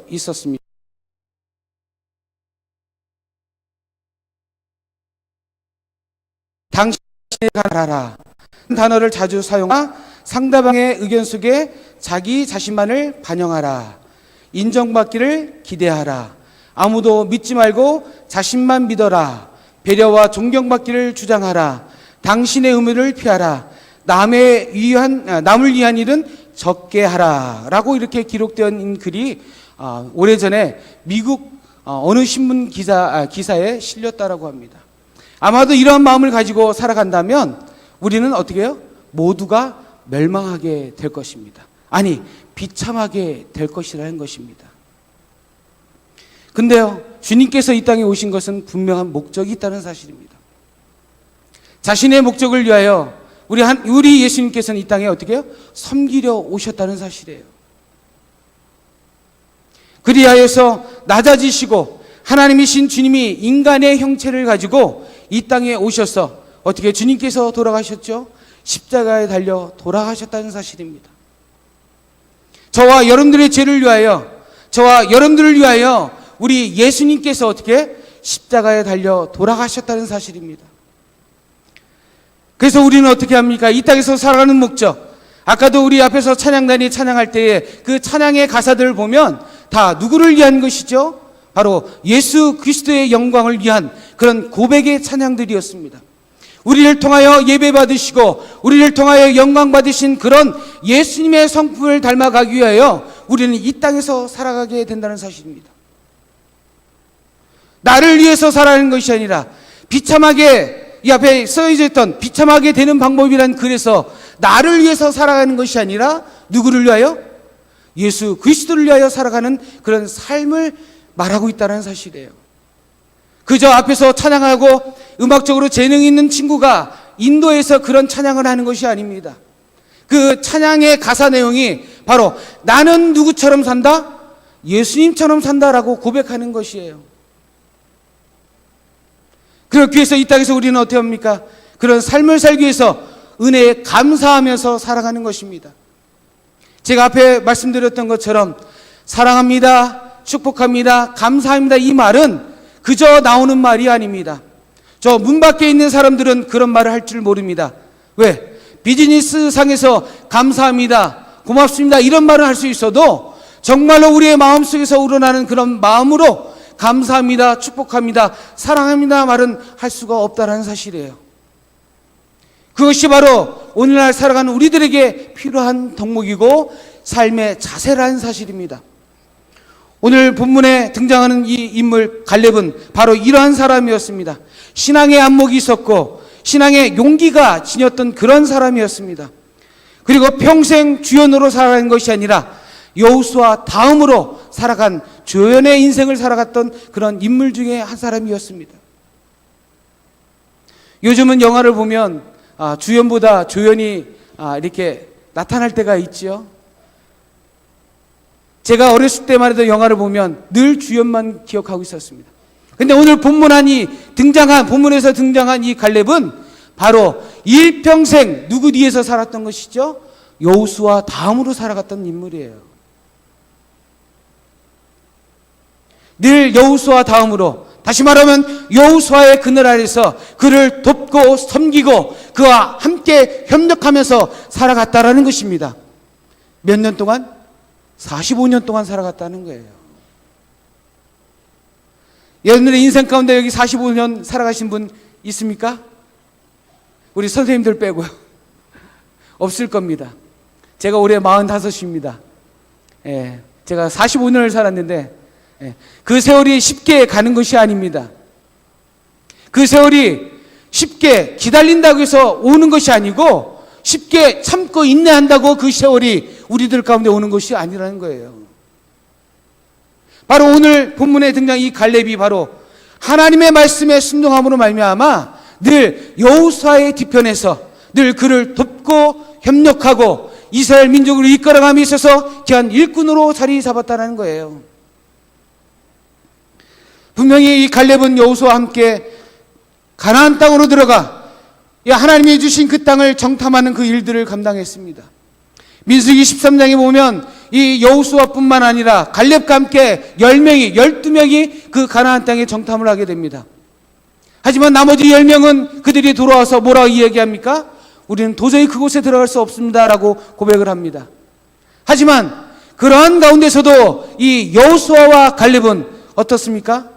있었습니다. 당신의 가라 단어를 자주 사용하여 상대방의 의견 속에 자기 자신만을 반영하라. 인정받기를 기대하라. 아무도 믿지 말고 자신만 믿어라. 배려와 존경받기를 주장하라. 당신의 의무를 피하라. 남을 위한 일은 적게 하라. 라고 이렇게 기록되어 글이 오래전에 미국 어느 신문 기사에 실렸다라고 합니다. 아마도 이러한 마음을 가지고 살아간다면 우리는 어떻게 해요? 모두가 멸망하게 될 것입니다. 아니, 비참하게 될 것이라는 것입니다. 근데요, 주님께서 이 땅에 오신 것은 분명한 목적이 있다는 사실입니다. 자신의 목적을 위하여 우리 예수님께서는 이 땅에 어떻게 해요? 섬기려 오셨다는 사실이에요. 그리하여서 낮아지시고 하나님이신 주님이 인간의 형체를 가지고 이 땅에 오셔서 어떻게 주님께서 돌아가셨죠? 십자가에 달려 돌아가셨다는 사실입니다. 저와 여러분들의 죄를 위하여, 저와 여러분들을 위하여 우리 예수님께서 어떻게 십자가에 달려 돌아가셨다는 사실입니다. 그래서 우리는 어떻게 합니까? 이 땅에서 살아가는 목적, 아까도 우리 앞에서 찬양단이 찬양할 때에 그 찬양의 가사들을 보면 다 누구를 위한 것이죠? 바로 예수 그리스도의 영광을 위한 그런 고백의 찬양들이었습니다. 우리를 통하여 예배 받으시고 우리를 통하여 영광 받으신 그런 예수님의 성품을 닮아가기 위하여 우리는 이 땅에서 살아가게 된다는 사실입니다. 나를 위해서 살아가는 것이 아니라 비참하게, 이 앞에 써져 있던 비참하게 되는 방법이란 글에서 나를 위해서 살아가는 것이 아니라 누구를 위하여? 예수 그리스도를 위하여 살아가는 그런 삶을 말하고 있다는 사실이에요. 그저 앞에서 찬양하고 음악적으로 재능이 있는 친구가 인도에서 그런 찬양을 하는 것이 아닙니다. 그 찬양의 가사 내용이 바로 나는 누구처럼 산다? 예수님처럼 산다라고 고백하는 것이에요. 그렇기 위해서 이 땅에서 우리는 어떻게 합니까? 그런 삶을 살기 위해서 은혜에 감사하면서 살아가는 것입니다. 제가 앞에 말씀드렸던 것처럼 사랑합니다, 축복합니다, 감사합니다, 이 말은 그저 나오는 말이 아닙니다. 저 문 밖에 있는 사람들은 그런 말을 할 줄 모릅니다. 왜? 비즈니스 상에서 감사합니다, 고맙습니다 이런 말을 할 수 있어도 정말로 우리의 마음속에서 우러나는 그런 마음으로 감사합니다, 축복합니다, 사랑합니다 말은 할 수가 없다는 사실이에요. 그것이 바로 오늘날 살아가는 우리들에게 필요한 덕목이고 삶의 자세라는 사실입니다. 오늘 본문에 등장하는 이 인물 갈렙은 바로 이러한 사람이었습니다. 신앙의 안목이 있었고 신앙의 용기가 지녔던 그런 사람이었습니다. 그리고 평생 주연으로 살아간 것이 아니라 여호수아 다음으로 살아간 조연의 인생을 살아갔던 그런 인물 중에 한 사람이었습니다. 요즘은 영화를 보면 주연보다 조연이 이렇게 나타날 때가 있지요. 제가 어렸을 때만 해도 영화를 보면 늘 주연만 기억하고 있었습니다. 근데 오늘 본문에서 등장한 이 갈렙은 바로 일평생 누구 뒤에서 살았던 것이죠? 여호수아 다음으로 살아갔던 인물이에요. 늘 여호수아 다음으로, 다시 말하면 여호수아의 그늘 아래서 그를 돕고 섬기고 그와 함께 협력하면서 살아갔다라는 것입니다. 몇 년 동안? 45년 동안 살아갔다는 거예요. 여러분들의 인생 가운데 여기 45년 살아가신 분 있습니까? 우리 선생님들 빼고요. 없을 겁니다. 제가 올해 45입니다. 제가 45년을 살았는데 그 세월이 쉽게 가는 것이 아닙니다. 그 세월이 쉽게 기다린다고 해서 오는 것이 아니고 쉽게 참고 인내한다고 그 세월이 우리들 가운데 오는 것이 아니라는 거예요. 바로 오늘 본문에 등장 이 갈렙이 바로 하나님의 말씀에 순종함으로 말미암아 늘 여호수아의 뒤편에서 늘 그를 돕고 협력하고 이스라엘 민족을 이끌어감에 있어서 귀한 일꾼으로 자리 잡았다는 거예요. 분명히 이 갈렙은 여호수아와 함께 가나안 땅으로 들어가 하나님이 주신 그 땅을 정탐하는 그 일들을 감당했습니다. 민수기 13장에 보면 이 여호수아뿐만 아니라 갈렙과 함께 10명이 12명이 그 가나안 땅에 정탐을 하게 됩니다. 하지만 나머지 10명은 그들이 돌아와서 뭐라고 이야기합니까? 우리는 도저히 그곳에 들어갈 수 없습니다라고 고백을 합니다. 하지만 그러한 가운데서도 이 여호수아와 갈렙은 어떻습니까?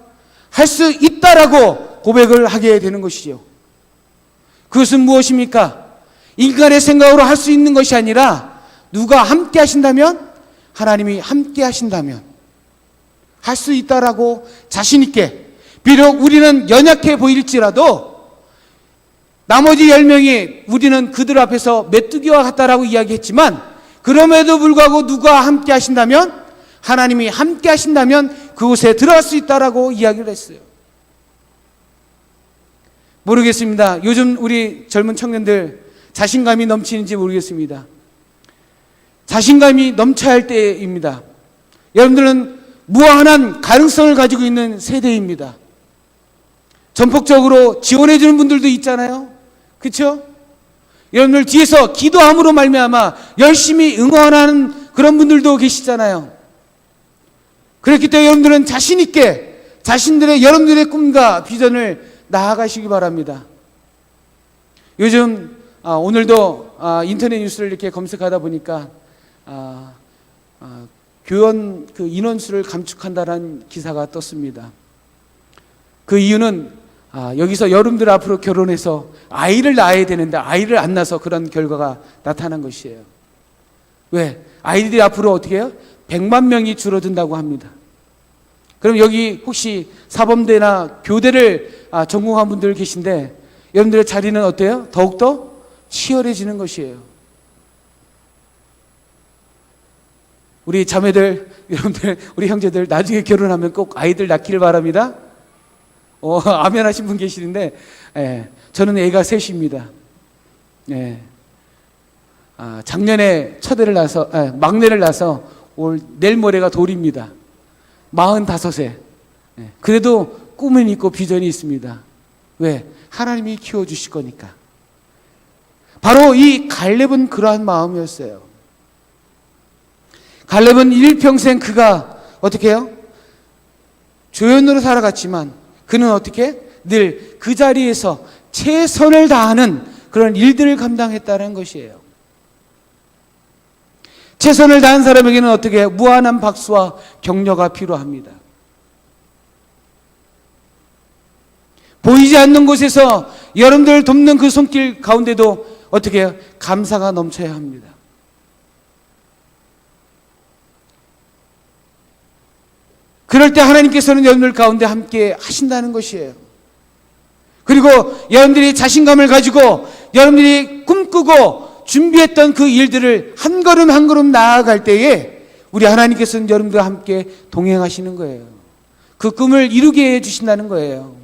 할 수 있다라고 고백을 하게 되는 것이죠. 그것은 무엇입니까? 인간의 생각으로 할 수 있는 것이 아니라 누가 함께 하신다면, 하나님이 함께 하신다면 할 수 있다라고 자신 있게, 비록 우리는 연약해 보일지라도 나머지 10명이 우리는 그들 앞에서 메뚜기와 같다라고 이야기했지만, 그럼에도 불구하고 누가 함께 하신다면, 하나님이 함께 하신다면 그곳에 들어갈 수 있다라고 이야기를 했어요. 모르겠습니다. 요즘 우리 젊은 청년들 자신감이 넘치는지 모르겠습니다. 자신감이 넘쳐야 할 때입니다. 여러분들은 무한한 가능성을 가지고 있는 세대입니다. 전폭적으로 지원해 주는 분들도 있잖아요. 그렇죠? 여러분들 뒤에서 기도함으로 말미암아 열심히 응원하는 그런 분들도 계시잖아요. 그렇기 때문에 여러분들은 자신 있게 여러분들의 꿈과 비전을 나아가시기 바랍니다. 요즘 오늘도 인터넷 뉴스를 이렇게 검색하다 보니까 교원 그 인원수를 감축한다는 기사가 떴습니다. 그 이유는 여기서 여러분들 앞으로 결혼해서 아이를 낳아야 되는데 아이를 안 낳아서 그런 결과가 나타난 것이에요. 왜? 아이들이 앞으로 어떻게 해요? 100만 명이 줄어든다고 합니다. 그럼 여기 혹시 사범대나 교대를 전공한 분들 계신데 여러분들의 자리는 어때요? 더욱더 치열해지는 것이에요. 우리 자매들, 여러분들, 우리 형제들 나중에 결혼하면 꼭 아이들 낳기를 바랍니다. 아멘 하신 분 계시는데, 저는 애가 셋입니다. 작년에 막내를 낳아서 내일 모레가 돌입니다. 45세. 그래도 꿈은 있고 비전이 있습니다. 왜? 하나님이 키워주실 거니까. 바로 이 갈렙은 그러한 마음이었어요. 갈렙은 일평생 그가 어떻게 해요? 조연으로 살아갔지만 그는 어떻게? 늘 그 자리에서 최선을 다하는 그런 일들을 감당했다는 것이에요. 최선을 다한 사람에게는 어떻게 해요? 무한한 박수와 격려가 필요합니다. 보이지 않는 곳에서 여러분들을 돕는 그 손길 가운데도 어떻게 해요? 감사가 넘쳐야 합니다. 그럴 때 하나님께서는 여러분들 가운데 함께 하신다는 것이에요. 그리고 여러분들이 자신감을 가지고 여러분들이 꿈꾸고 준비했던 그 일들을 한 걸음 한 걸음 나아갈 때에 우리 하나님께서는 여러분들과 함께 동행하시는 거예요. 그 꿈을 이루게 해주신다는 거예요.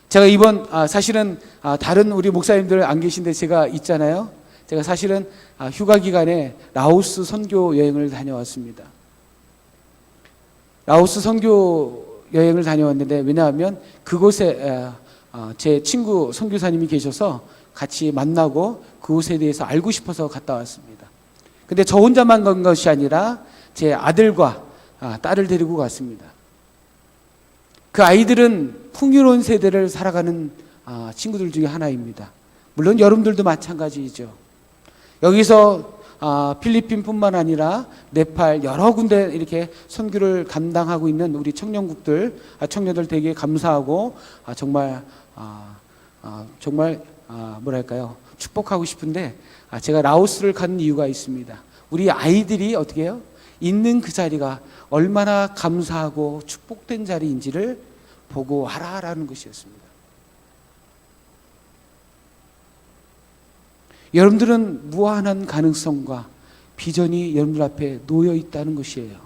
제가 이번 사실은 다른 우리 목사님들 안 계신데 제가 있잖아요. 제가 사실은 휴가 기간에 라오스 선교 여행을 다녀왔습니다. 라오스 선교 여행을 다녀왔는데 왜냐하면 그곳에 제 친구 선교사님이 계셔서 같이 만나고 그곳에 대해서 알고 싶어서 갔다 왔습니다. 근데 저 혼자만 간 것이 아니라 제 아들과 딸을 데리고 갔습니다. 그 아이들은 풍요로운 세대를 살아가는 친구들 중에 하나입니다. 물론 여러분들도 마찬가지이죠. 여기서 필리핀뿐만 아니라 네팔 여러 군데 이렇게 선교를 감당하고 있는 우리 청년들 되게 감사하고 정말 뭐랄까요, 축복하고 싶은데 제가 라오스를 간 이유가 있습니다. 우리 아이들이 어떻게 해요? 있는 그 자리가 얼마나 감사하고 축복된 자리인지를 보고 하라라는 것이었습니다. 여러분들은 무한한 가능성과 비전이 여러분들 앞에 놓여 있다는 것이에요.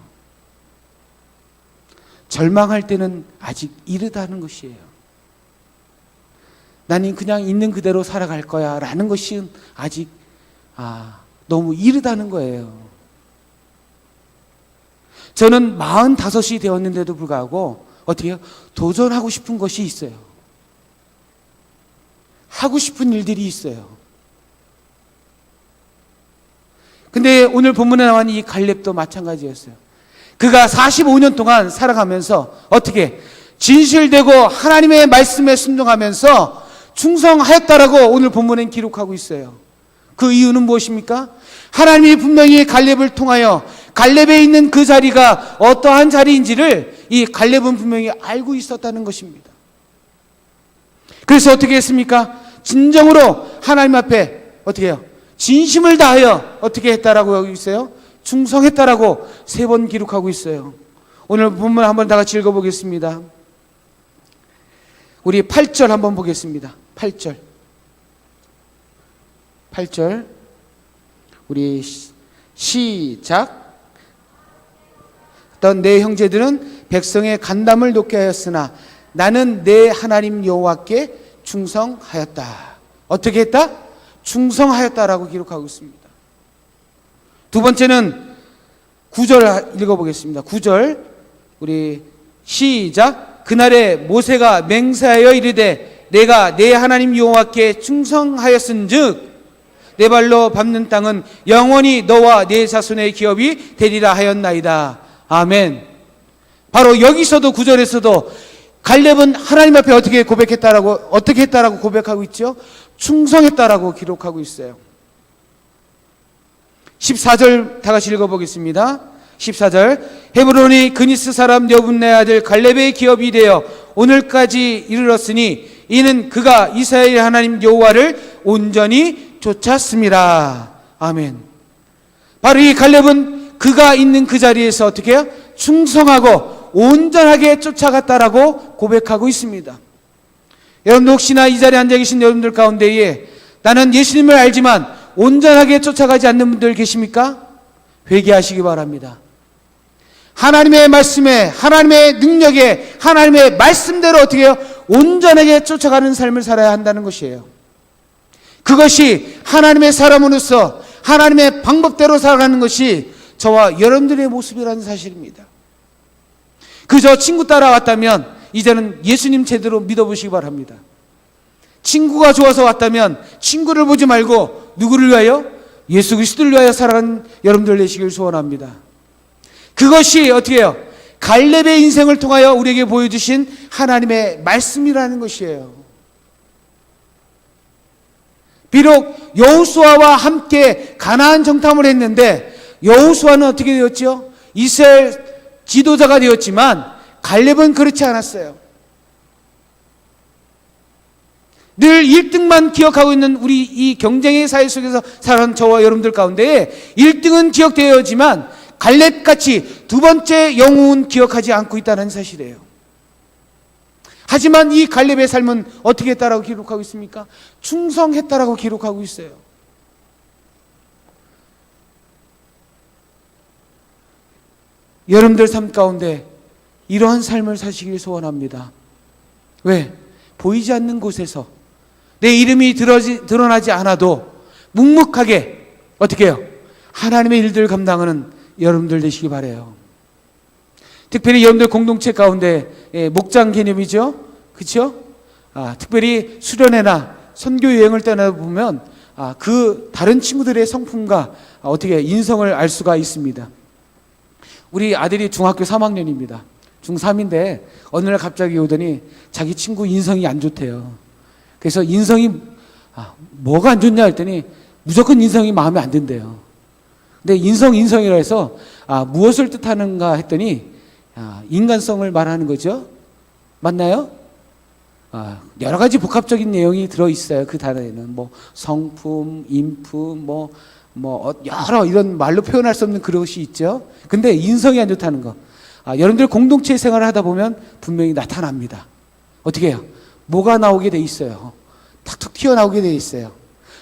절망할 때는 아직 이르다는 것이에요. 나는 그냥 있는 그대로 살아갈 거야 라는 것이 아직 너무 이르다는 거예요. 저는 45이 되었는데도 불구하고 어떻게 해요? 도전하고 싶은 것이 있어요. 하고 싶은 일들이 있어요. 근데 오늘 본문에 나온 이 갈렙도 마찬가지였어요. 그가 45년 동안 살아가면서 어떻게 진실되고 하나님의 말씀에 순종하면서 충성하였다라고 오늘 본문엔 기록하고 있어요. 그 이유는 무엇입니까? 하나님이 분명히 갈렙을 통하여 갈렙에 있는 그 자리가 어떠한 자리인지를 이 갈렙은 분명히 알고 있었다는 것입니다. 그래서 어떻게 했습니까? 진정으로 하나님 앞에 어떻게 해요? 진심을 다하여 어떻게 했다라고 여기 있어요? 충성했다라고 3번 기록하고 있어요. 오늘 본문 한번 다 같이 읽어보겠습니다. 우리 8절 한번 보겠습니다. 8절 우리 시작. 어떤 내 형제들은 백성의 간담을 높게 하였으나 나는 내 하나님 여호와께 충성하였다. 어떻게 했다? 충성하였다라고 기록하고 있습니다. 두 번째는 9절 읽어보겠습니다. 9절 우리 시작. 그날에 모세가 맹세하여 이르되 내가 내 하나님 여호와께 충성하였은즉 내 발로 밟는 땅은 영원히 너와 내 자손의 기업이 되리라 하였나이다. 아멘. 바로 여기서도 9절에서도 갈렙은 하나님 앞에 어떻게 했다라고 고백하고 있죠? 충성했다라고 기록하고 있어요. 14절 다 같이 읽어보겠습니다. 14절 헤브론이 그니스 사람 여분네 아들 갈렙의 기업이 되어 오늘까지 이르렀으니 이는 그가 이스라엘 하나님 여호와를 온전히 쫓았습니다. 아멘. 바로 이 갈렙은 그가 있는 그 자리에서 어떻게 해요? 충성하고 온전하게 쫓아갔다라고 고백하고 있습니다. 여러분 혹시나 이 자리에 앉아 계신 여러분들 가운데에 나는 예수님을 알지만 온전하게 쫓아가지 않는 분들 계십니까? 회개하시기 바랍니다. 하나님의 말씀에, 하나님의 능력에, 하나님의 말씀대로 어떻게 해요? 온전하게 쫓아가는 삶을 살아야 한다는 것이에요. 그것이 하나님의 사람으로서 하나님의 방법대로 살아가는 것이 저와 여러분들의 모습이라는 사실입니다. 그저 친구 따라왔다면 이제는 예수님 제대로 믿어보시기 바랍니다. 친구가 좋아서 왔다면 친구를 보지 말고 누구를 위하여? 예수 그리스도를 위하여 살아가는 여러분들 되시길 소원합니다. 그것이 어떻게 해요? 갈렙의 인생을 통하여 우리에게 보여주신 하나님의 말씀이라는 것이에요. 비록 여호수아와 함께 가나안 정탐을 했는데 여호수아는 어떻게 되었죠? 이스라엘 지도자가 되었지만 갈렙은 그렇지 않았어요. 늘 1등만 기억하고 있는 우리 이 경쟁의 사회 속에서 살아가는 저와 여러분들 가운데 1등은 기억되어지만 갈렙같이 두 번째 영웅은 기억하지 않고 있다는 사실이에요. 하지만 이 갈렙의 삶은 어떻게 했다라고 기록하고 있습니까? 충성했다라고 기록하고 있어요. 여러분들 삶 가운데 이러한 삶을 사시길 소원합니다. 왜? 보이지 않는 곳에서 내 이름이 드러나지 않아도 묵묵하게 어떻게 해요? 하나님의 일들을 감당하는 여러분들 되시기 바라요. 특별히 여러분들 공동체 가운데 목장 개념이죠. 그렇죠? 특별히 수련회나 선교 여행을 떠나보면 그 다른 친구들의 성품과 어떻게 인성을 알 수가 있습니다. 우리 아들이 중학교 3학년입니다. 중3인데 어느 날 갑자기 오더니 자기 친구 인성이 안 좋대요. 그래서 인성이 뭐가 안 좋냐 했더니 무조건 인성이 마음에 안 든대요. 근데 인성이라 해서 무엇을 뜻하는가 했더니 인간성을 말하는 거죠. 맞나요? 여러 가지 복합적인 내용이 들어있어요. 그 단어에는 뭐 성품, 인품, 여러 이런 말로 표현할 수 없는 그것이 있죠. 근데 인성이 안 좋다는 거. 여러분들 공동체 생활을 하다 보면 분명히 나타납니다. 어떻게 해요? 뭐가 나오게 돼 있어요. 탁탁 튀어나오게 돼 있어요.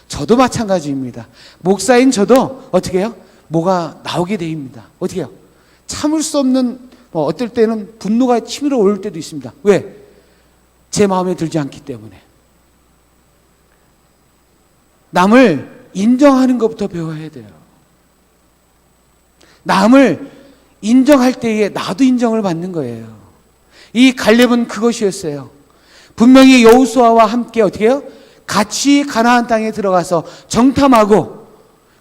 저도 마찬가지입니다. 목사인 저도 어떻게 해요? 뭐가 나오게 됩니다. 어떻게 해요? 참을 수 없는 어떨 때는 분노가 치밀어 오를 때도 있습니다. 왜? 제 마음에 들지 않기 때문에. 남을 인정하는 것부터 배워야 돼요. 남을 인정할 때에 나도 인정을 받는 거예요. 이 갈렙은 그것이었어요. 분명히 여호수아와 함께 어떻게 해요? 같이 가나안 땅에 들어가서 정탐하고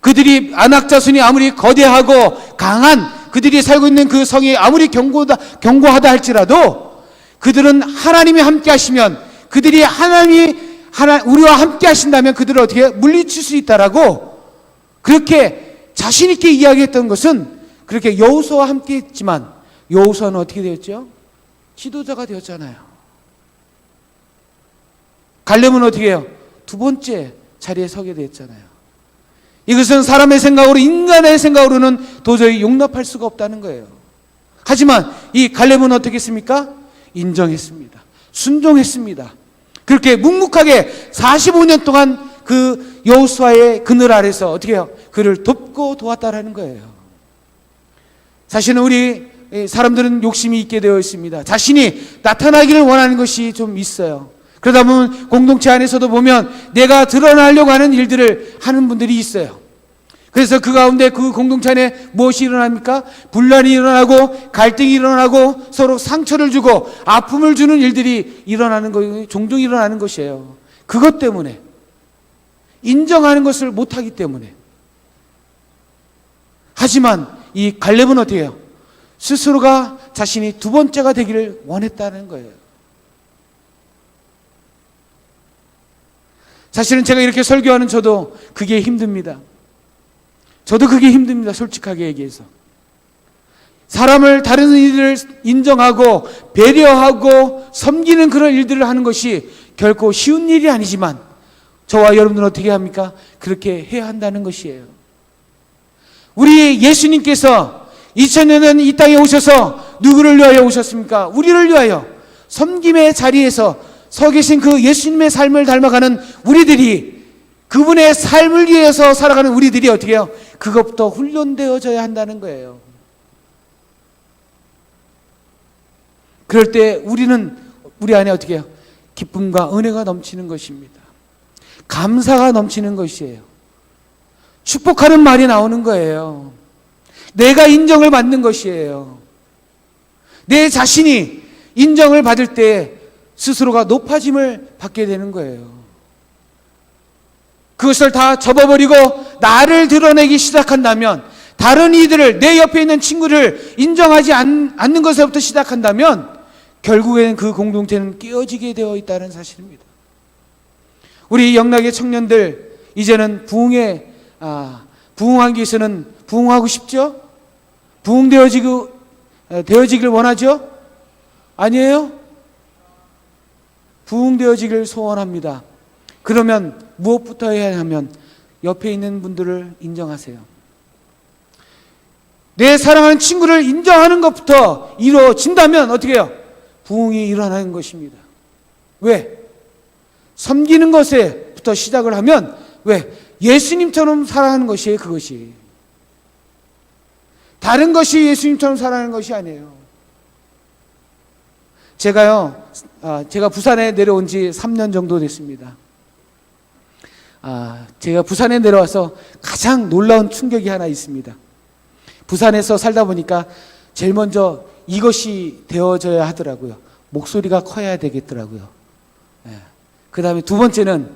그들이 아낙 자손이 아무리 거대하고 강한 그들이 살고 있는 그 성이 아무리 견고하다 할지라도 그들은 하나님이 함께 하시면 그들이 우리와 함께 하신다면 그들을 어떻게 물리칠 수 있다라고 그렇게 자신 있게 이야기했던 것은 그렇게 여호수아와 함께 했지만 여호수아는 어떻게 되었죠? 지도자가 되었잖아요. 갈렙은 어떻게 해요? 두 번째 자리에 서게 되었잖아요. 이것은 사람의 생각으로 인간의 생각으로는 도저히 용납할 수가 없다는 거예요. 하지만 이 갈렙은 어떻게 했습니까? 인정했습니다. 순종했습니다. 그렇게 묵묵하게 45년 동안 그 여호수아의 그늘 아래서 어떻게 해요? 그를 돕고 도왔다라는 거예요. 사실은 우리 사람들은 욕심이 있게 되어 있습니다. 자신이 나타나기를 원하는 것이 좀 있어요. 그러다 보면 공동체 안에서도 보면 내가 드러나려고 하는 일들을 하는 분들이 있어요. 그래서 그 가운데 그 공동체 안에 무엇이 일어납니까? 분란이 일어나고 갈등이 일어나고 서로 상처를 주고 아픔을 주는 일들이 일어나는 거 종종 일어나는 것이에요. 그것 때문에 인정하는 것을 못하기 때문에. 하지만 이 갈렙은 어떻게 해요? 스스로가 자신이 두 번째가 되기를 원했다는 거예요. 사실은 제가 이렇게 설교하는 저도 그게 힘듭니다. 저도 그게 힘듭니다. 솔직하게 얘기해서. 사람을 다른 이들을 인정하고 배려하고 섬기는 그런 일들을 하는 것이 결코 쉬운 일이 아니지만 저와 여러분들은 어떻게 합니까? 그렇게 해야 한다는 것이에요. 우리 예수님께서 2000년은 이 땅에 오셔서 누구를 위하여 오셨습니까? 우리를 위하여 섬김의 자리에서 서 계신 그 예수님의 삶을 닮아가는 우리들이 그분의 삶을 위해서 살아가는 우리들이 어떻게 해요? 그것부터 훈련되어져야 한다는 거예요. 그럴 때 우리 안에 어떻게 해요? 기쁨과 은혜가 넘치는 것입니다. 감사가 넘치는 것이에요. 축복하는 말이 나오는 거예요. 내가 인정을 받는 것이에요. 내 자신이 인정을 받을 때 스스로가 높아짐을 받게 되는 거예요. 그것을 다 접어버리고 나를 드러내기 시작한다면, 다른 이들을, 내 옆에 있는 친구를 인정하지 않는 것에부터 시작한다면 결국에는 그 공동체는 깨어지게 되어 있다는 사실입니다. 우리 영락의 청년들 이제는 부흥하기 위해서는 부흥하고 싶죠? 부흥되어지길 원하죠? 아니에요? 부흥되어지길 소원합니다. 그러면 무엇부터 해야 하면 옆에 있는 분들을 인정하세요. 내 사랑하는 친구를 인정하는 것부터 이루어진다면 어떻게 해요? 부흥이 일어나는 것입니다. 왜? 섬기는 것에부터 시작을 하면 왜? 예수님처럼 살아가는 것이에요. 그것이. 다른 것이 예수님처럼 살아가는 것이 아니에요. 제가 부산에 내려온 지 3년 정도 됐습니다. 제가 부산에 내려와서 가장 놀라운 충격이 하나 있습니다. 부산에서 살다 보니까 제일 먼저 이것이 되어져야 하더라고요. 목소리가 커야 되겠더라고요. 그 다음에 두 번째는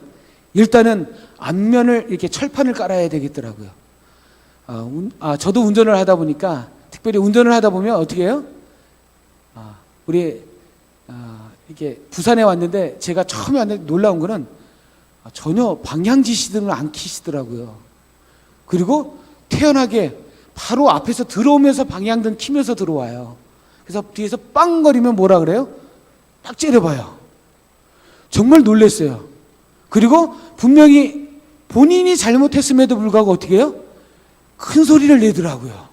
일단은 앞면을 이렇게 철판을 깔아야 되겠더라고요. 저도 운전을 하다 보니까, 특별히 운전을 하다 보면 어떻게 해요? 이렇게 부산에 왔는데 제가 처음에 왔는데 놀라운 거는 전혀 방향 지시등을 안 켜시더라고요. 그리고 태연하게 바로 앞에서 들어오면서 방향등 켜면서 들어와요. 그래서 뒤에서 빵거리면 뭐라 그래요? 딱 째려봐요. 정말 놀랐어요. 그리고 분명히 본인이 잘못했음에도 불구하고 어떻게 해요? 큰 소리를 내더라고요.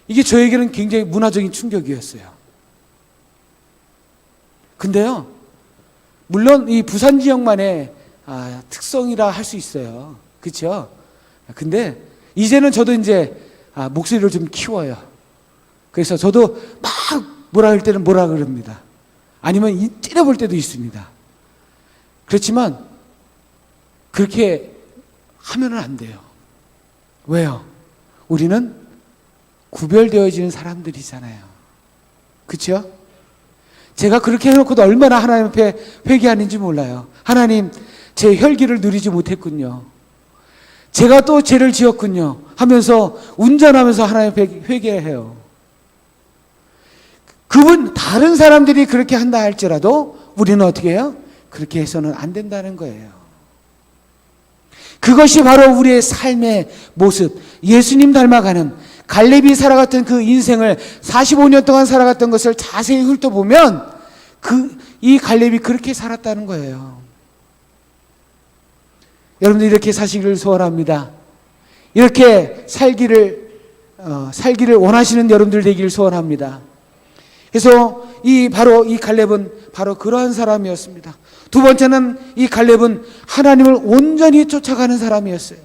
이게 저에게는 굉장히 문화적인 충격이었어요. 근데요, 물론 이 부산 지역만의 특성이라 할 수 있어요. 그렇죠? 근데 이제는 저도 이제 목소리를 좀 키워요. 그래서 저도 막 뭐라 할 때는 뭐라 그럽니다. 아니면 찌려볼 때도 있습니다. 그렇지만 그렇게 하면은 안 돼요. 왜요? 우리는 구별되어지는 사람들이잖아요. 그렇죠? 제가 그렇게 해놓고도 얼마나 하나님 앞에 회개하는지 몰라요. 하나님, 제 혈기를 누리지 못했군요. 제가 또 죄를 지었군요 하면서 운전하면서 하나님 앞에 회개해요. 그분 다른 사람들이 그렇게 한다 할지라도 우리는 어떻게 해요? 그렇게 해서는 안 된다는 거예요. 그것이 바로 우리의 삶의 모습, 예수님 닮아가는 갈렙이 살아갔던 그 인생을 45년 동안 살아갔던 것을 자세히 훑어보면 이 갈렙이 그렇게 살았다는 거예요. 여러분들 이렇게 사시기를 소원합니다. 이렇게 살기를 원하시는 여러분들 되기를 소원합니다. 그래서 바로 이 갈렙은 바로 그러한 사람이었습니다. 두 번째는 이 갈렙은 하나님을 온전히 쫓아가는 사람이었어요.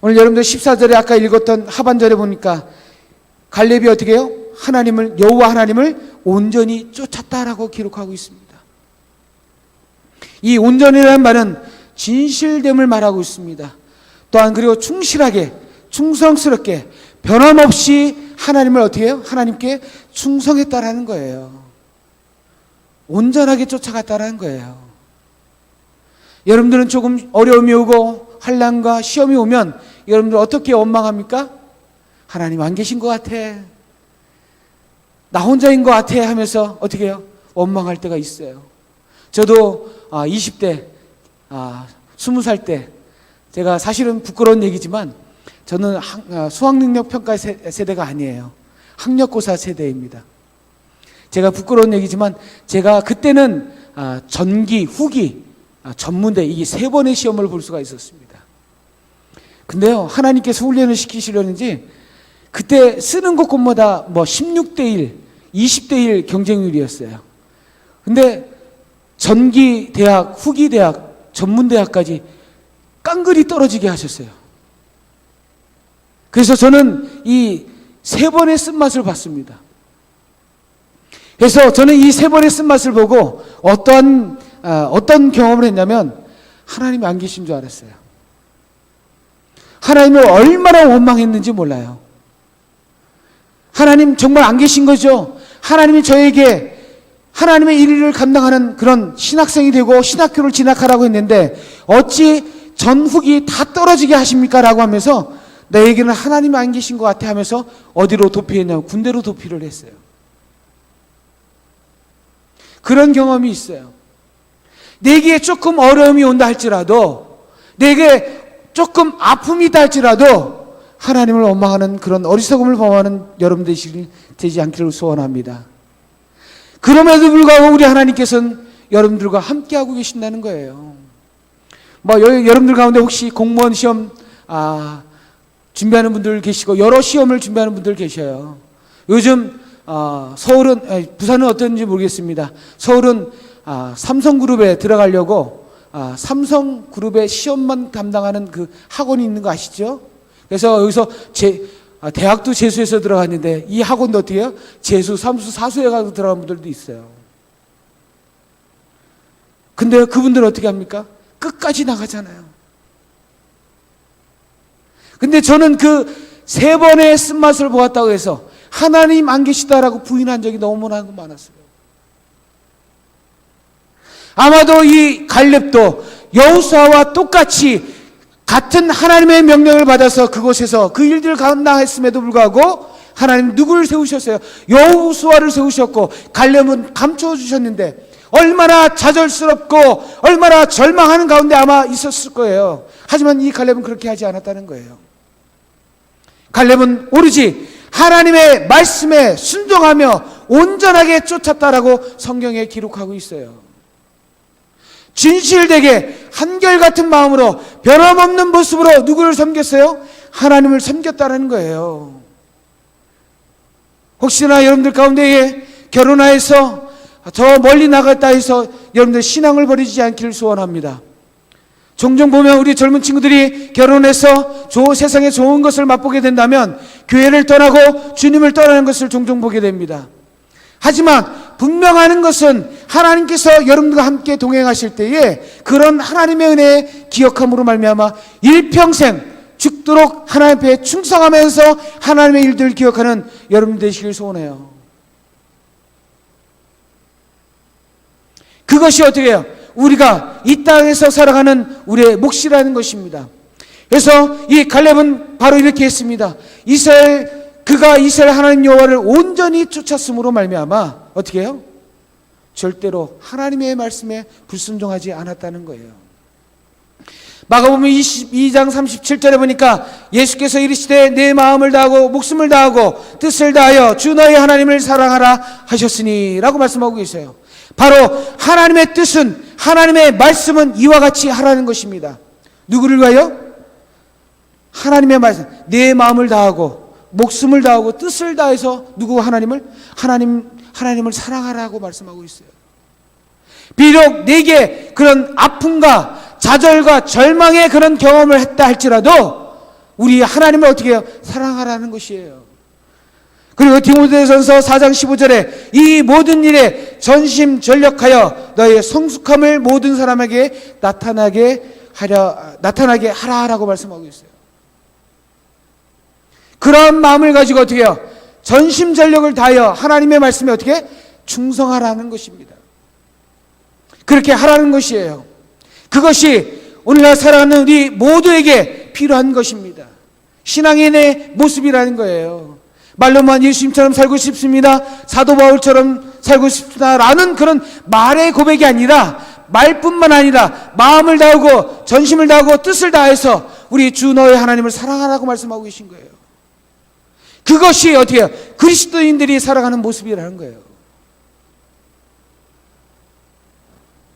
오늘 여러분들 14절에 아까 읽었던 하반절에 보니까 갈렙이 어떻게 해요? 여호와 하나님을 온전히 쫓았다라고 기록하고 있습니다. 이 온전이라는 말은 진실됨을 말하고 있습니다. 또한 그리고 충실하게, 충성스럽게, 변함없이 하나님을 어떻게 해요? 하나님께 충성했다라는 거예요. 온전하게 쫓아갔다라는 거예요. 여러분들은 조금 어려움이 오고 환난과 시험이 오면 여러분들 어떻게 원망합니까? 하나님 안 계신 것 같아, 나 혼자인 것 같아 하면서 어떻게 해요? 원망할 때가 있어요. 저도 20대 20살 때, 제가 사실은 부끄러운 얘기지만 저는 수학능력 평가 세대가 아니에요. 학력고사 세대입니다. 제가 부끄러운 얘기지만 제가 그때는 전기, 후기, 전문대 이 3번의 시험을 볼 수가 있었습니다. 근데요, 하나님께서 훈련을 시키시려는지 그때 쓰는 곳곳마다 16대 1, 20대 1 경쟁률이었어요. 근데 전기 대학, 후기 대학, 전문대학까지 깡그리 떨어지게 하셨어요. 그래서 저는 이 3번의 쓴맛을 봤습니다. 그래서 저는 이 3번의 쓴맛을 보고 어떤 경험을 했냐면 하나님이 안 계신 줄 알았어요. 하나님을 얼마나 원망했는지 몰라요. 하나님 정말 안 계신 거죠? 하나님이 저에게 하나님의 일을 감당하는 그런 신학생이 되고 신학교를 진학하라고 했는데 어찌 전후기 다 떨어지게 하십니까? 라고 하면서 나에게는 하나님이 안 계신 것 같아 하면서 어디로 도피했냐면 군대로 도피를 했어요. 그런 경험이 있어요. 내게 조금 어려움이 온다 할지라도, 내게 조금 아픔이 있다 할지라도 하나님을 원망하는 그런 어리석음을 범하는 여러분 되지 않기를 소원합니다. 그럼에도 불구하고 우리 하나님께서는 여러분들과 함께하고 계신다는 거예요. 여러분들 가운데 혹시 공무원 시험 준비하는 분들 계시고 여러 시험을 준비하는 분들 계셔요. 요즘 부산은 어떤지 모르겠습니다. 서울은 삼성그룹에 들어가려고 삼성그룹의 시험만 담당하는 그 학원이 있는 거 아시죠? 그래서 여기서 대학도 재수해서 들어갔는데 이 학원도 어떻게 해요? 재수, 삼수, 사수에 가서 들어간 분들도 있어요. 근데 그분들은 어떻게 합니까? 끝까지 나가잖아요. 근데 저는 그 3번의 쓴맛을 보았다고 해서 하나님 안 계시다라고 부인한 적이 너무나 많았어요. 아마도 이 갈렙도 여호수아와 똑같이 같은 하나님의 명령을 받아서 그곳에서 그 일들을 감당했음에도 불구하고 하나님 누구를 세우셨어요? 여호수아를 세우셨고 갈렙은 감춰주셨는데 얼마나 좌절스럽고 얼마나 절망하는 가운데 아마 있었을 거예요. 하지만 이 갈렙은 그렇게 하지 않았다는 거예요. 갈렙은 오로지 하나님의 말씀에 순종하며 온전하게 쫓았다라고 성경에 기록하고 있어요. 진실되게 한결같은 마음으로 변함없는 모습으로 누구를 섬겼어요? 하나님을 섬겼다는 거예요. 혹시나 여러분들 가운데에 결혼하여서 저 멀리 나갔다 해서 여러분들 신앙을 버리지 않기를 소원합니다. 종종 보면 우리 젊은 친구들이 결혼해서 세상에 좋은 것을 맛보게 된다면 교회를 떠나고 주님을 떠나는 것을 종종 보게 됩니다. 하지만 분명한 것은 하나님께서 여러분들과 함께 동행하실 때에 그런 하나님의 은혜에 기억함으로 말미암아 일평생 죽도록 하나님 앞에 충성하면서 하나님의 일들을 기억하는 여러분 되시길 소원해요. 그것이 어떻게 해요? 우리가 이 땅에서 살아가는 우리의 몫이라는 것입니다. 그래서 이 갈렙은 바로 이렇게 했습니다. 그가 이스라엘 하나님 여호와를 온전히 쫓았음으로 말미암아 어떻게 해요? 절대로 하나님의 말씀에 불순종하지 않았다는 거예요. 마가복음 22장 37절에 보니까 예수께서 이르시되 내 마음을 다하고 목숨을 다하고 뜻을 다하여 주 너의 하나님을 사랑하라 하셨으니 라고 말씀하고 계세요. 바로 하나님의 뜻은, 하나님의 말씀은 이와 같이 하라는 것입니다. 누구를 위하여? 하나님의 말씀. 내 마음을 다하고 목숨을 다하고 뜻을 다해서 누구? 하나님을 사랑하라고 말씀하고 있어요. 비록 내게 그런 아픔과 좌절과 절망의 그런 경험을 했다 할지라도 우리 하나님을 어떻게 해요? 사랑하라는 것이에요. 그리고 디모데전서 4장 15절에 이 모든 일에 전심전력하여 너의 성숙함을 모든 사람에게 나타나게 하라라고 말씀하고 있어요. 그런 마음을 가지고 어떻게 해요? 전심전력을 다하여 하나님의 말씀에 어떻게? 충성하라는 것입니다. 그렇게 하라는 것이에요. 그것이 오늘날 살아가는 우리 모두에게 필요한 것입니다. 신앙인의 모습이라는 거예요. 말로만 예수님처럼 살고 싶습니다, 사도 바울처럼 살고 싶다라는 그런 말의 고백이 아니라, 말뿐만 아니라 마음을 다하고 전심을 다하고 뜻을 다해서 우리 주 너의 하나님을 사랑하라고 말씀하고 계신 거예요. 그것이 어떻게 해요? 그리스도인들이 살아가는 모습이라는 거예요.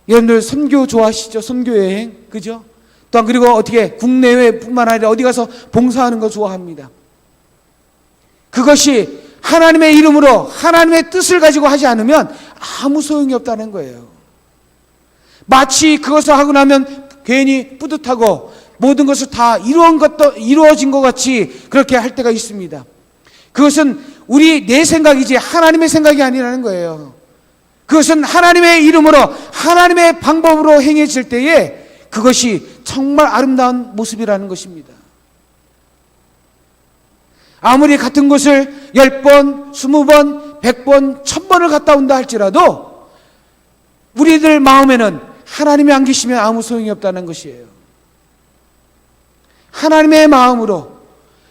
여러분들 선교 좋아하시죠? 선교여행, 그죠? 또한 그리고 어떻게 국내외뿐만 아니라 어디 가서 봉사하는 거 좋아합니다. 그것이 하나님의 이름으로 하나님의 뜻을 가지고 하지 않으면 아무 소용이 없다는 거예요. 마치 그것을 하고 나면 괜히 뿌듯하고 모든 것을 다 이루어진 것 같이 그렇게 할 때가 있습니다. 그것은 내 생각이지 하나님의 생각이 아니라는 거예요. 그것은 하나님의 이름으로 하나님의 방법으로 행해질 때에 그것이 정말 아름다운 모습이라는 것입니다. 아무리 같은 곳을 10번, 20번, 100번, 1000번을 갔다 온다 할지라도 우리들 마음에는 하나님이 안 계시면 아무 소용이 없다는 것이에요. 하나님의 마음으로,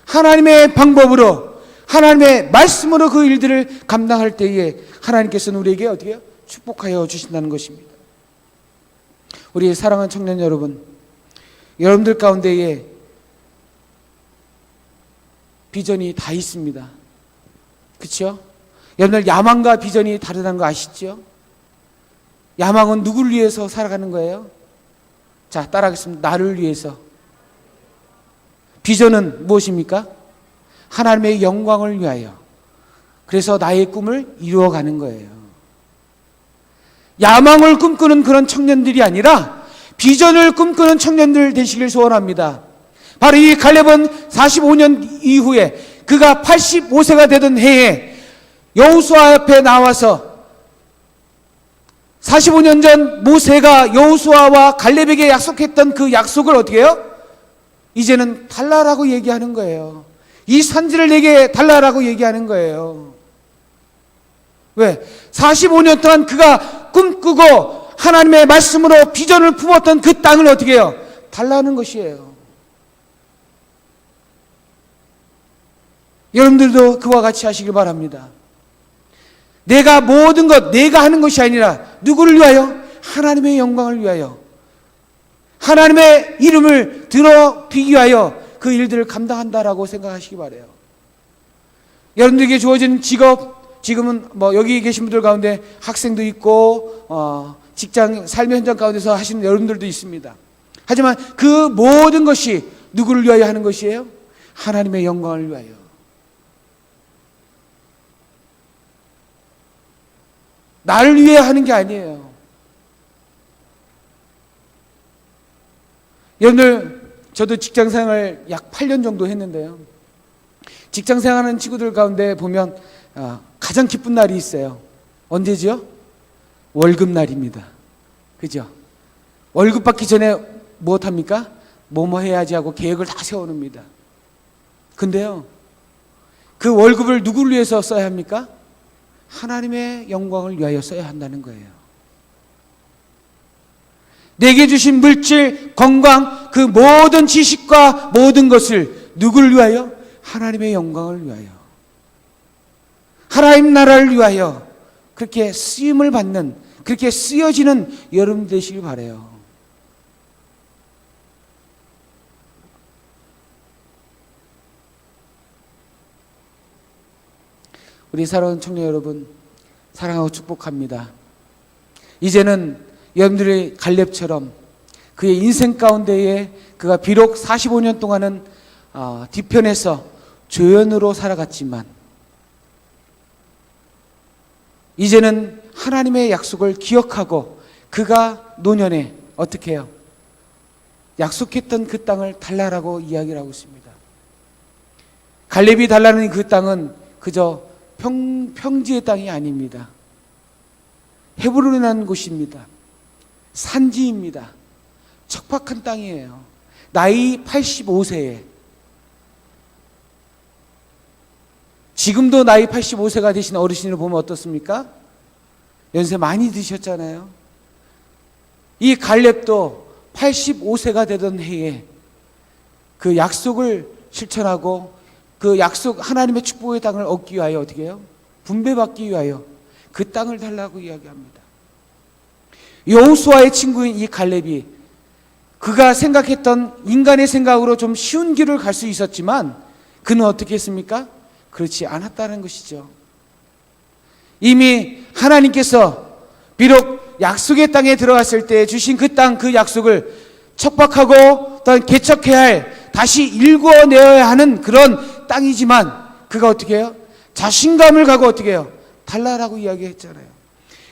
하나님의 방법으로, 하나님의 말씀으로 그 일들을 감당할 때에 하나님께서는 우리에게 어떻게 해요? 축복하여 주신다는 것입니다. 우리 사랑하는 청년 여러분, 여러분들 가운데에 비전이 다 있습니다. 그렇죠? 여러분들 야망과 비전이 다르다는 거 아시죠? 야망은 누구를 위해서 살아가는 거예요? 자, 따라하겠습니다. 나를 위해서. 비전은 무엇입니까? 하나님의 영광을 위하여. 그래서 나의 꿈을 이루어가는 거예요. 야망을 꿈꾸는 그런 청년들이 아니라 비전을 꿈꾸는 청년들 되시길 소원합니다. 바로 이 갈렙은 45년 이후에 그가 85세가 되던 해에 여호수아 앞에 나와서 45년 전 모세가 여호수아와 갈렙에게 약속했던 그 약속을 어떻게 해요? 이제는 달라라고 얘기하는 거예요. 이 산지를 내게 달라라고 얘기하는 거예요. 왜? 45년 동안 그가 꿈꾸고 하나님의 말씀으로 비전을 품었던 그 땅을 어떻게 해요? 달라는 것이에요. 여러분들도 그와 같이 하시길 바랍니다. 내가 모든 것, 내가 하는 것이 아니라 누구를 위하여? 하나님의 영광을 위하여, 하나님의 이름을 드러비기 위하여 그 일들을 감당한다라고 생각하시기 바라요. 여러분들에게 주어진 직업, 지금은 여기 계신 분들 가운데 학생도 있고 직장, 삶의 현장 가운데서 하시는 여러분들도 있습니다. 하지만 그 모든 것이 누구를 위하여 하는 것이에요? 하나님의 영광을 위하여. 나를 위해 하는 게 아니에요. 여러분들, 저도 직장생활 약 8년 정도 했는데요. 직장생활하는 친구들 가운데 보면 가장 기쁜 날이 있어요. 언제지요? 월급날입니다. 그죠? 월급 받기 전에 무엇합니까? 뭐뭐 해야지 하고 계획을 다 세워놓습니다. 근데요, 그 월급을 누구를 위해서 써야 합니까? 하나님의 영광을 위하여 써야 한다는 거예요. 내게 주신 물질, 건강, 그 모든 지식과 모든 것을 누구를 위하여? 하나님의 영광을 위하여, 하나님 나라를 위하여 그렇게 쓰임을 받는, 그렇게 쓰여지는 여러분 되시길 바라요. 우리 사랑하는 청년 여러분, 사랑하고 축복합니다. 이제는 여러분들의 갈렙처럼 그의 인생 가운데에 그가 비록 45년 동안은 뒤편에서 조연으로 살아갔지만 이제는 하나님의 약속을 기억하고 그가 노년에 어떻게 해요? 약속했던 그 땅을 달라라고 이야기를 하고 있습니다. 갈렙이 달라는 그 땅은 그저 평지의 땅이 아닙니다. 헤브론이라는 곳입니다. 산지입니다. 척박한 땅이에요. 나이 85세에, 지금도 나이 85세가 되신 어르신을 보면 어떻습니까? 연세 많이 드셨잖아요. 이 갈렙도 85세가 되던 해에 그 약속을 실천하고 그 약속 하나님의 축복의 땅을 얻기 위하여 어떻게 해요? 분배받기 위하여 그 땅을 달라고 이야기합니다. 여호수아의 친구인 이 갈렙이 그가 생각했던 인간의 생각으로 좀 쉬운 길을 갈 수 있었지만 그는 어떻게 했습니까? 그렇지 않았다는 것이죠. 이미 하나님께서 비록 약속의 땅에 들어갔을 때 주신 그 땅, 그 약속을 척박하고 또한 개척해야 할, 다시 일궈내어야 하는 그런 땅이지만 그가 어떻게 해요? 자신감을 가고 어떻게 해요? 달라라고 이야기했잖아요.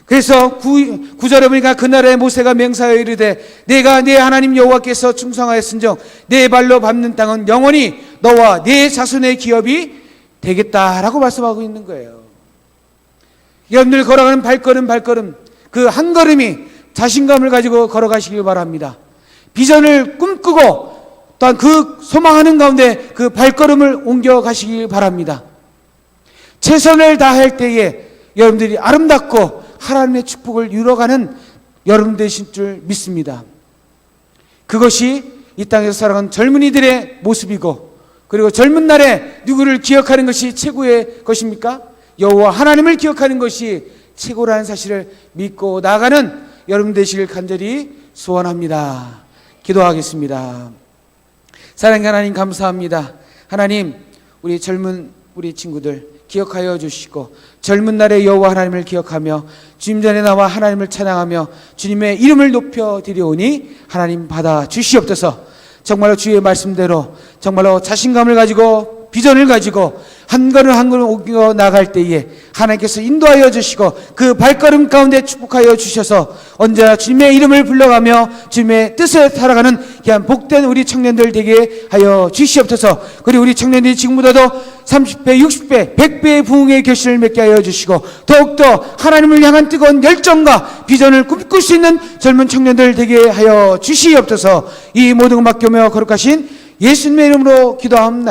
그래서 9절에 보니까 그날에 모세가 맹세하여 이르되 내가 네 하나님 여호와께서 충성하였은즉 내 발로 밟는 땅은 영원히 너와 네 자손의 기업이 되겠다라고 말씀하고 있는 거예요. 여러분들 걸어가는 발걸음 그 한 걸음이 자신감을 가지고 걸어가시길 바랍니다. 비전을 꿈꾸고 또한 그 소망하는 가운데 그 발걸음을 옮겨가시길 바랍니다. 최선을 다할 때에 여러분들이 아름답고 하나님의 축복을 이뤄가는 여러분 되신 줄 믿습니다. 그것이 이 땅에서 살아가는 젊은이들의 모습이고, 그리고 젊은 날에 누구를 기억하는 것이 최고의 것입니까? 여호와 하나님을 기억하는 것이 최고라는 사실을 믿고 나아가는 여러분 되시길 간절히 소원합니다. 기도하겠습니다. 사랑하는 하나님, 감사합니다. 하나님, 우리 젊은 우리 친구들 기억하여 주시고 젊은 날의 여호와 하나님을 기억하며 주님 전에 나와 하나님을 찬양하며 주님의 이름을 높여 드리오니 하나님 받아 주시옵소서. 정말로 주의 말씀대로 정말로 자신감을 가지고 비전을 가지고 한 걸음 한 걸음 옮겨 나갈 때에 하나님께서 인도하여 주시고 그 발걸음 가운데 축복하여 주셔서 언제나 주님의 이름을 불러가며 주님의 뜻을 살아가는 귀한 복된 우리 청년들 되게 하여 주시옵소서. 그리고 우리 청년들이 지금보다도 30배, 60배, 100배의 부흥의 결실을 맺게 하여 주시고 더욱더 하나님을 향한 뜨거운 열정과 비전을 꿈꿀 수 있는 젊은 청년들 되게 하여 주시옵소서. 이 모든 것 맡겨며 거룩하신 예수님의 이름으로 기도합니다.